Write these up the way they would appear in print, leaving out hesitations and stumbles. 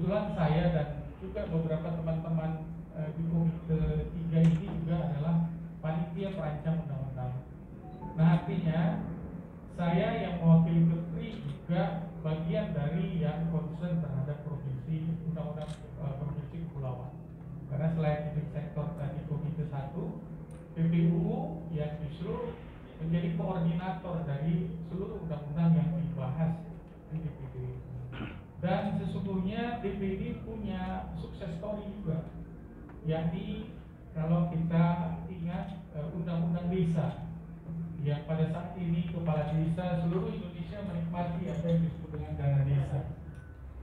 kebetulan saya dan juga beberapa teman-teman di komite 3 ini juga adalah panitia perancang undang-undang. Nah, artinya saya yang mewakili Kepri juga bagian dari yang concern terhadap provinsi undang-undang provinsi kepulauan. Karena selain di sektor tadi komite 1, PPUU yang justru menjadi koordinator dari seluruh undang-undang yang dibahas di DPD. Dan sesungguhnya DPD punya sukses story juga, yakni kalau kita ingat undang-undang desa, yang pada saat ini kepala desa seluruh Indonesia menikmati apa yang disebut dengan dana desa.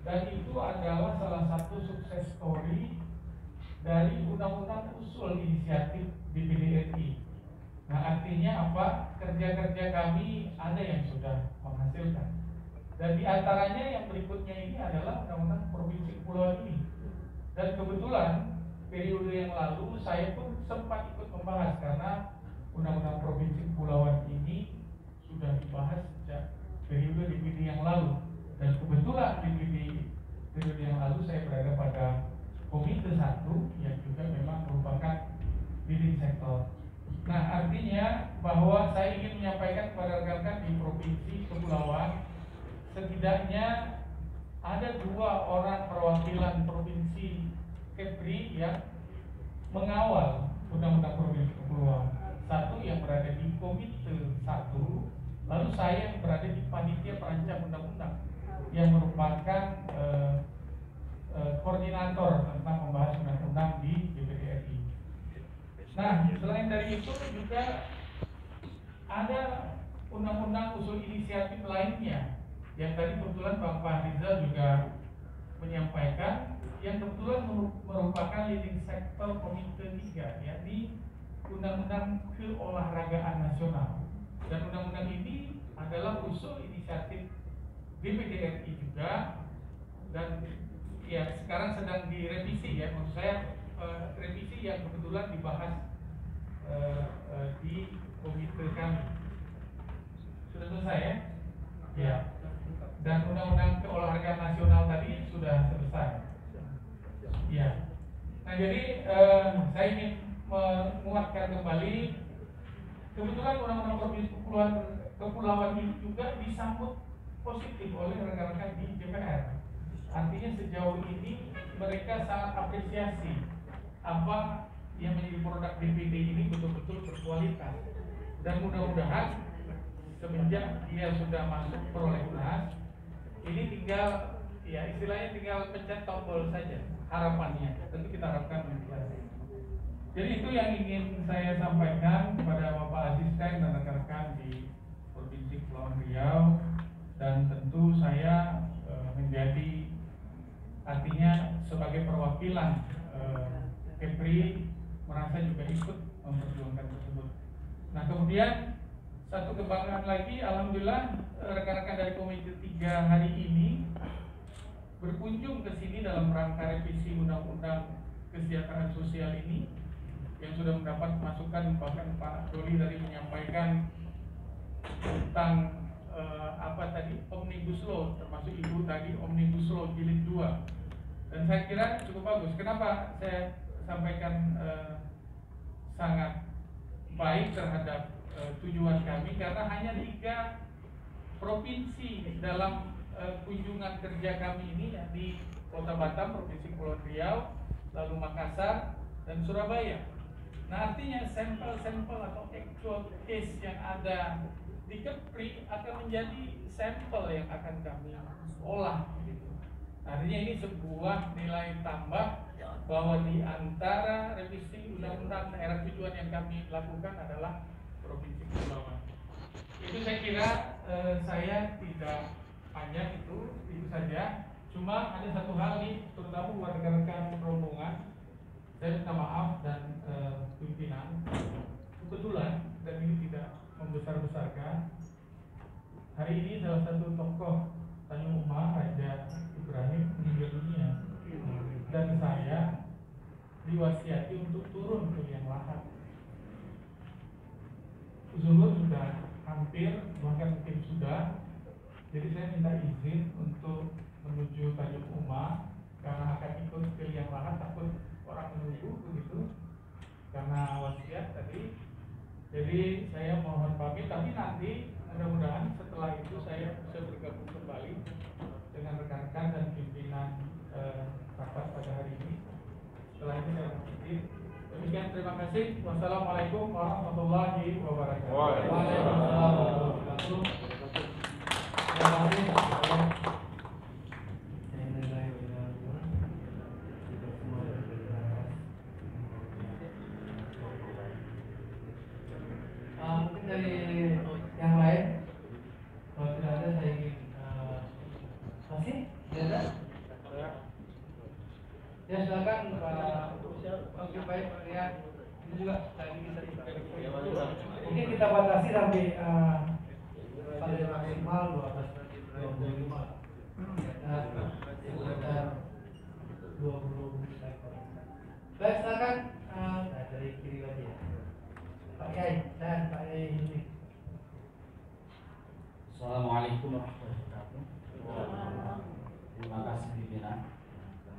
Dan itu adalah salah satu sukses story dari undang-undang usul inisiatif DPD RI. Nah, artinya apa? Kerja-kerja kami ada yang sudah menghasilkan. Dan di antaranya yang berikutnya ini adalah undang-undang provinsi kepulauan ini. Dan kebetulan periode yang lalu saya pun sempat ikut membahas karena undang-undang provinsi kepulauan ini sudah dibahas sejak periode DPD yang lalu. Dan kebetulan DPD periode yang lalu saya berada pada komite 1 yang juga memang merupakan leading sektor. Nah, artinya bahwa saya ingin menyampaikan kepada rekan-rekan di provinsi kepulauan, setidaknya ada 2 orang perwakilan provinsi Kepri yang mengawal undang-undang provinsi kepulauan. Satu yang berada di komite 1, lalu saya yang berada di panitia perancang undang-undang yang merupakan koordinator tentang membahas undang-undang di DPD RI. Nah, selain dari itu juga ada undang-undang usul inisiatif lainnya yang tadi kebetulan Bang Fahrizal juga menyampaikan, yang kebetulan merupakan leading sektor komite 3, yakni Undang-Undang Keolahragaan Nasional. Dan undang-undang ini adalah usul inisiatif DPD RI juga, dan ya sekarang sedang direvisi ya, maksud saya revisi yang kebetulan dibahas di komite kami. Sudah selesai ya? Ya. Dan undang-undang keolahragaan nasional tadi sudah selesai. Ya. Nah, jadi saya ingin menguatkan kembali, kebetulan undang-undang provinsi kepulauan ini juga disambut positif oleh rekan-rekan di DPR. Artinya sejauh ini mereka sangat apresiasi apa yang menjadi produk DPD ini betul-betul berkualitas. Dan mudah-mudahan semenjak dia sudah masuk prolegnas, ini tinggal ya istilahnya tinggal pencet tombol saja harapannya. Tentu kita harapkan demikian. Jadi itu yang ingin saya sampaikan kepada Bapak Asisten dan rekan-rekan di Provinsi Kepulauan Riau, dan tentu saya menjadi artinya sebagai perwakilan Kepri merasa juga ikut memperjuangkan tersebut. Nah, kemudian satu kebanggaan lagi, alhamdulillah rekan-rekan dari Komite 3 hari ini berkunjung ke sini dalam rangka revisi Undang-Undang Kesejahteraan Sosial ini yang sudah mendapat masukan, bahkan Pak Doli tadi menyampaikan tentang apa tadi Omnibus Law, termasuk Ibu tadi Omnibus Law jilid 2. Dan saya kira cukup bagus. Kenapa saya sampaikan sangat baik terhadap tujuan kami? Karena hanya 3 provinsi dalam kunjungan kerja kami ini, di Kota Batam, Provinsi Kepulauan Riau, lalu Makassar dan Surabaya. Nah, artinya sampel-sampel atau actual case yang ada di Kepri akan menjadi sampel yang akan kami olah gitu. Artinya ini sebuah nilai tambah bahwa di antara revisi undang-undang daerah tujuan yang kami lakukan adalah Provinsi Kepulauan. Itu saya kira saya tidak panjang, itu saja. Cuma ada satu hal nih, terutama buat rekan-rekan rombongan, saya minta maaf dan pimpinan. Kebetulan, dan ini tidak membesar-besarkan, hari ini salah satu tokoh Tanjung Umar, Raja Ibrahim, meninggal dunia. Dan saya diwasiati untuk turun ke liang lahat. Zuhur sudah hampir, bahkan mungkin sudah. Jadi saya minta izin untuk menuju Tanjung Umar karena akan ikut pilih yang lahan takut orang menunggu begitu karena wasiat tadi. Jadi saya mohon pamit, tapi nanti mudah-mudahan setelah itu saya bisa bergabung kembali dengan rekan-rekan dan pimpinan rapat pada hari ini. Setelah itu saya berpikir. Demikian, terima kasih. Wassalamualaikum warahmatullahi wabarakatuh. Waalaikumsalam warahmatullahi wabarakatuh. Terima kasih. Mungkin dari yang lain, kalau tidak ada saya ingin masih ada. Ya silakan Pak Baik, Pak Rian. Ini juga tadi kita mungkin kita batasi sampai pada maksimal 12-25 sekitar 20 ekor. Baik, silakan dari kiri lagi ya. Pak Yai dan Pak Yai ini. Assalamualaikum warahmatullahi wabarakatuh. Terima kasih pimpinan.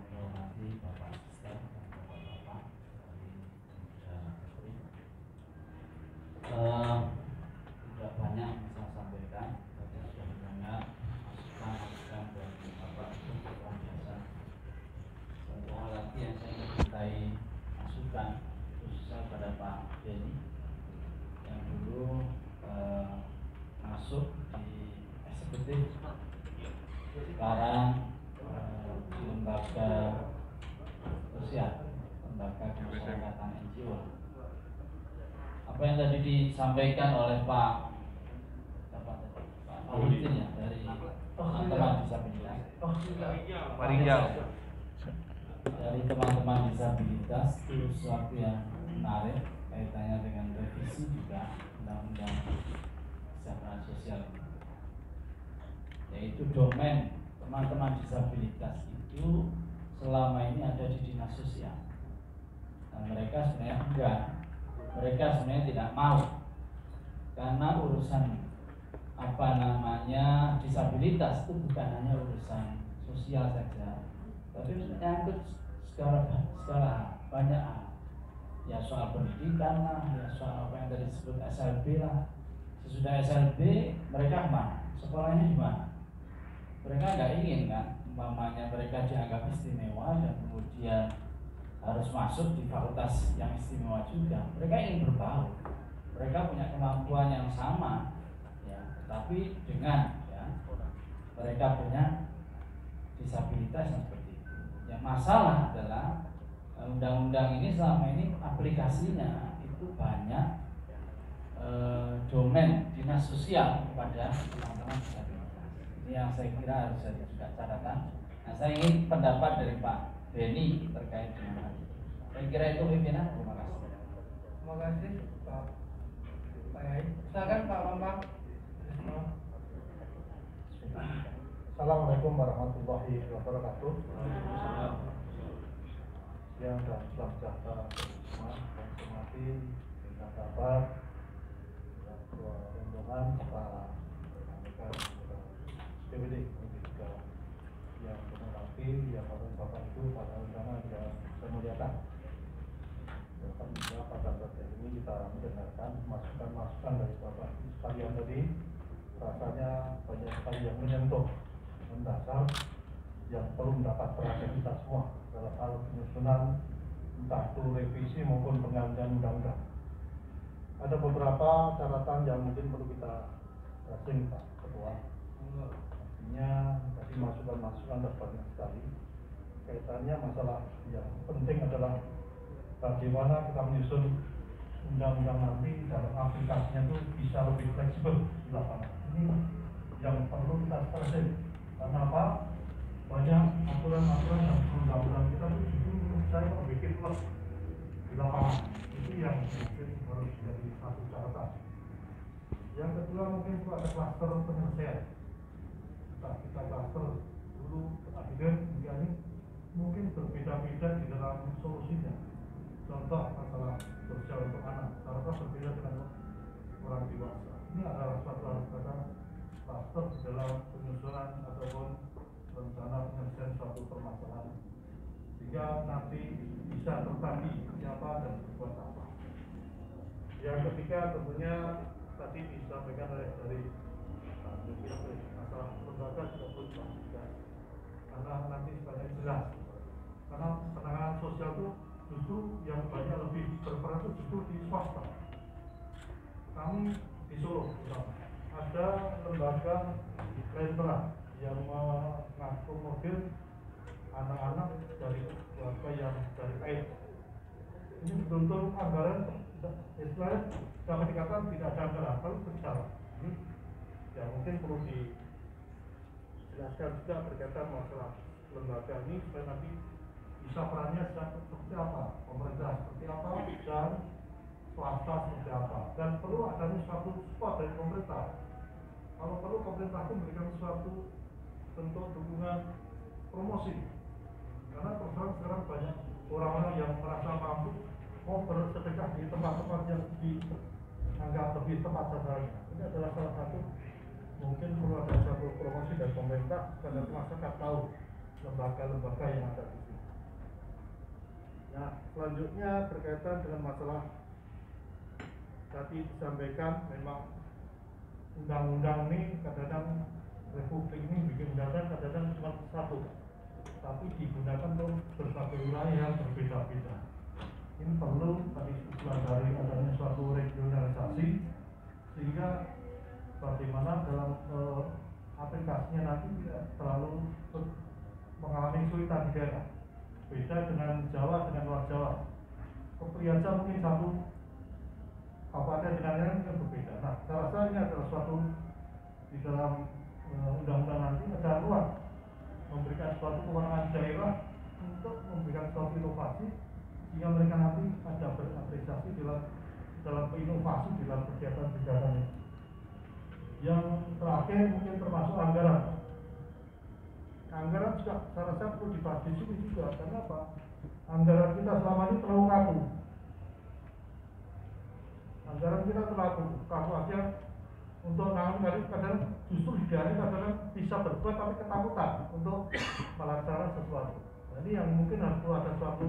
Terima kasih Bapak Asisten dan Bapak-Bapak dari tidak banyak yang saya sampaikan. Saya sudah mendengar masukan dari Bapak itu luar biasa. Satu hal lagi yang saya mintai masukan khususnya pada Pak Denny yang dulu masuk di eksekutif, sekarang di lembaga sosial, lembaga kemasyarakatan NGO. Apa yang tadi disampaikan oleh Pak Wahidin ya, dari teman-teman disabilitas, dari teman-teman disabilitas itu sesuatu yang menarik kaitannya dengan revisi juga undang-undang kesejahteraan sosial, yaitu domain teman-teman disabilitas itu selama ini ada di dinas sosial. Nah, mereka sebenarnya enggak, mereka sebenarnya tidak mau, karena urusan disabilitas itu bukan hanya urusan sosial saja, tapi menyangkut segala banyak hal. Ya soal pendidikan lah, ya soal apa yang tadi disebut SLB lah. Sesudah SLB mereka kemana? Sekolahnya di mana? Mereka nggak ingin kan, umpamanya mereka dianggap istimewa dan kemudian harus masuk di fakultas yang istimewa juga. Mereka ingin berbaur, mereka punya kemampuan yang sama, ya, tapi dengan mereka punya disabilitas yang seperti itu. Yang masalah adalah undang-undang ini selama ini aplikasinya itu banyak domain dinas sosial kepada teman-teman disabilitas. Ini yang saya kira harus jadi juga catatan. Nah, saya ingin pendapat dari Pak Denny terkait dengan hal itu. Saya kira itu pimpinan. Terima kasih. Terima kasih Pak Yai. Silakan Pak Bambang. Assalamualaikum warahmatullahi wabarakatuh. Yang dan salam sejahtera semua yang hormati pimpinan rapat, ketua rombongan, para rekan DPD, juga yang menghormati, yang bapak ibu, para undangan yang saya muliakan. Alhamdulillah pada saat ini kita mendengarkan masukan-masukan dari bapak ibu sekalian tadi, rasanya banyak sekali yang menyentuh mendasar yang perlu mendapat perhatian kita semua dalam hal penyusunan entah itu revisi maupun penggantian undang-undang. Ada beberapa catatan yang mungkin perlu kita kasih Pak Ketua. Artinya tadi masukan-masukan banyak sekali. Kaitannya masalah yang penting adalah bagaimana kita menyusun undang-undang nanti dalam aplikasinya itu bisa lebih fleksibel di lapangan. Ini yang perlu kita selesai. Karena apa? Banyak aturan-aturan dan perundang-undang kita itu justru menurut saya bikin plus di lapangan. Itu yang mungkin harus jadi satu catatan. Yang kedua mungkin itu ada klaster penyelesaian. Kita klaster dulu akhirnya ini mungkin berbeda-beda di dalam solusinya. Contoh masalah sosial untuk anak, cara berbeda dengan orang dewasa. Ini adalah suatu klaster di dalam penyusunan ataupun rencana penyelesaian suatu permasalahan sehingga nanti bisa terbagi siapa dan berbuat apa. Yang ketiga tentunya tadi disampaikan dari masalah lembaga juga perlu dipastikan karena nanti supaya jelas, karena penanganan sosial itu justru yang banyak lebih berperan itu justru di swasta. Kami di Solo ada lembaga Lentera yang mengakomodir anak-anak dari keluarga yang dari AIDS. Ini betul-betul anggaran istilahnya sampai dikatakan tidak ada anggaran, kalau berbicara ini ya mungkin perlu dijelaskan juga berkaitan masalah lembaga ini supaya nanti bisa perannya seperti apa, pemerintah seperti apa dan swasta seperti apa, dan perlu adanya suatu support dari pemerintah. Kalau perlu pemerintah pun memberikan suatu bentuk dukungan promosi, karena terus sekarang banyak orang-orang yang merasa mampu mau bersedekah di tempat-tempat yang dianggap lebih tepat sasarannya. Ini adalah salah satu mungkin perlu ada suatu promosi dari pemerintah agar masyarakat tahu lembaga-lembaga yang ada di sini. Nah, selanjutnya berkaitan dengan masalah tadi disampaikan, memang undang-undang ini kadang-kadang Republik ini bikin undang-undang kadang-kadang cuma satu, tapi digunakan untuk berbagai wilayah yang berbeda-beda. Ini perlu tadi usulan dari adanya suatu regionalisasi, sehingga bagaimana dalam aplikasinya nanti tidak terlalu mengalami kesulitan di daerah. Beda dengan Jawa dengan luar Jawa. Kepriaja mungkin satu kabupaten dengan lain kan berbeda. Nah, saya rasa ini adalah suatu di dalam undang-undang nanti ada ruang memberikan suatu kewenangan daerah untuk memberikan suatu inovasi, sehingga mereka nanti ada berapresiasi dalam inovasi dalam kegiatan-kegiatan ini. Yang terakhir mungkin termasuk anggaran. Anggaran juga saya rasa perlu dibahas di sini juga, karena apa? Anggaran kita selama ini terlalu kaku. Anggaran kita terlalu kaku aja untuk menangani, kadang justru hidupnya kadang bisa berbuat tapi ketakutan untuk melaksanakan sesuatu. Nah, ini yang mungkin harus ada suatu